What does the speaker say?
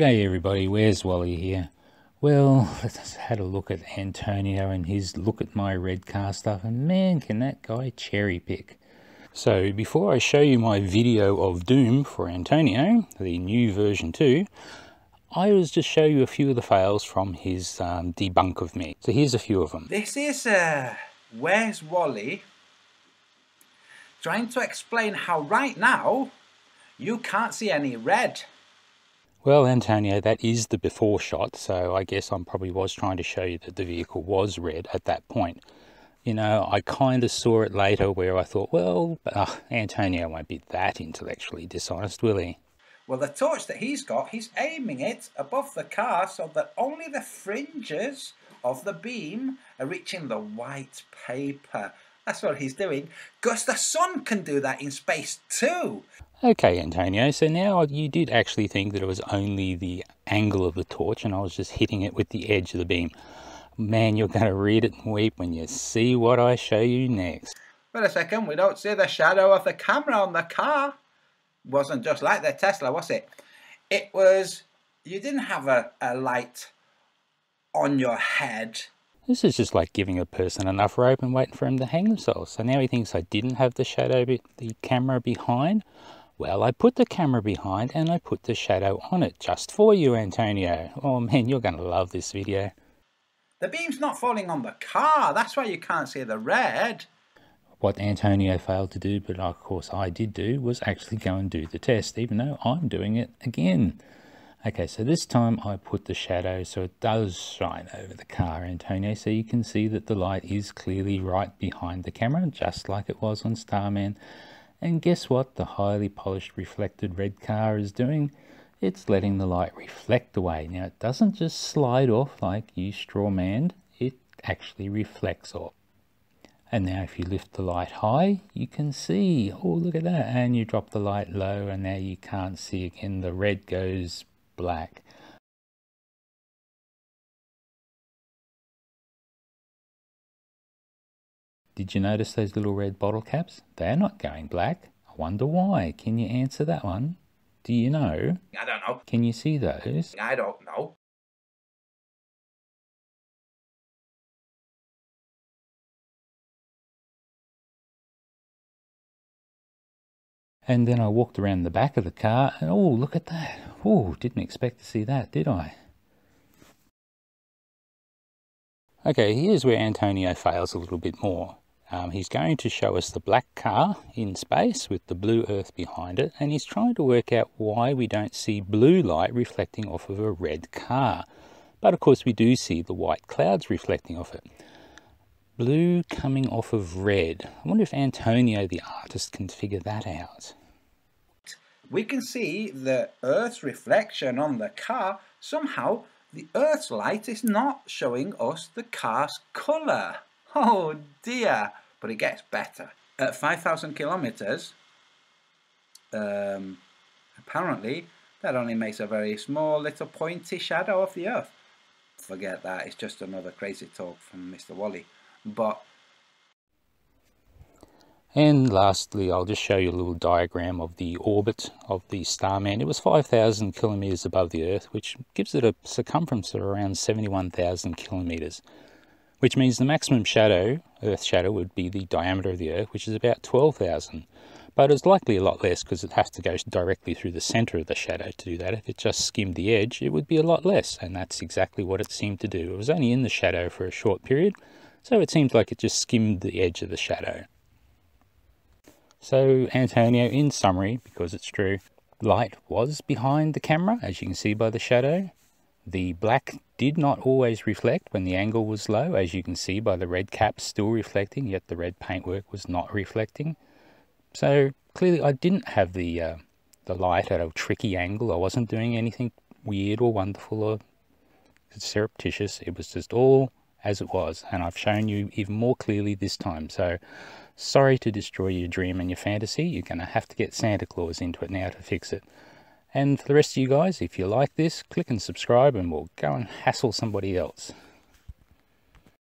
G'day everybody, where's Wally here? Well, let's had a look at Antonio and his look at my red car stuff, and man, can that guy cherry pick. So before I show you my video of Doom for Antonio, the new version 2, I was just show you a few of the fails from his debunk of me. So here's a few of them. This is Where's Wally trying to explain how right now you can't see any red. Well, Antonio, that is the before shot, so I guess I probably was trying to show you that the vehicle was red at that point. You know, I kind of saw it later where I thought, well, Antonio won't be that intellectually dishonest, will he? Well, the torch that he's got, he's aiming it above the car so that only the fringes of the beam are reaching the white paper. That's what he's doing, because the sun can do that in space too. Okay, Antonio, so now you did actually think that it was only the angle of the torch and I was just hitting it with the edge of the beam. Man, you're going to read it and weep when you see what I show you next. Wait a second, we don't see the shadow of the camera on the car. Wasn't just like the Tesla, was it? It was, you didn't have a light on your head. This is just like giving a person enough rope and waiting for him to hang themselves. So now he thinks I didn't have the shadow, the camera behind. Well, I put the camera behind and I put the shadow on it just for you, Antonio. Oh man, you're going to love this video. The beam's not falling on the car. That's why you can't see the red. What Antonio failed to do, but of course I did do, was actually go and do the test, even though I'm doing it again. Okay, so this time I put the shadow so it does shine over the car, Antonio, so you can see that the light is clearly right behind the camera, just like it was on Starman. And guess what the highly polished reflected red car is doing? It's letting the light reflect away. Now it doesn't just slide off like you strawmanned, it actually reflects off. And now if you lift the light high, you can see, oh look at that, and you drop the light low and now you can't see again, the red goes black. Did you notice those little red bottle caps? They're not going black. I wonder why. Can you answer that one? Do you know? I don't know. Can you see those? I don't know. And then I walked around the back of the car and oh, look at that. Oh, didn't expect to see that, did I? Okay, here's where Antonio fails a little bit more. He's going to show us the black car in space with the blue earth behind it, and he's trying to work out why we don't see blue light reflecting off of a red car. But of course we do see the white clouds reflecting off it. Blue coming off of red. I wonder if Antonio the artist can figure that out. We can see the Earth's reflection on the car. Somehow the Earth's light is not showing us the car's colour. Oh dear, but it gets better. At 5,000 kilometers, apparently that only makes a very small little pointy shadow of the Earth. Forget that, it's just another crazy talk from Mr. Wally. And lastly, I'll just show you a little diagram of the orbit of the Starman. It was 5,000 kilometers above the Earth, which gives it a circumference of around 71,000 kilometers, which means the maximum shadow, Earth shadow, would be the diameter of the Earth, which is about 12,000. But it's likely a lot less because it has to go directly through the center of the shadow to do that. If it just skimmed the edge, it would be a lot less, and that's exactly what it seemed to do. It was only in the shadow for a short period, so it seemed like it just skimmed the edge of the shadow. So Antonio, in summary, because it's true, light was behind the camera, as you can see by the shadow. The black did not always reflect when the angle was low, as you can see by the red caps still reflecting, yet the red paintwork was not reflecting. So clearly I didn't have the light at a tricky angle. I wasn't doing anything weird or wonderful or surreptitious. It was just all as it was, and I've shown you even more clearly this time. So sorry to destroy your dream and your fantasy. You're going to have to get Santa Claus into it now to fix it. And for the rest of you guys, if you like this, click and subscribe and we'll go and hassle somebody else.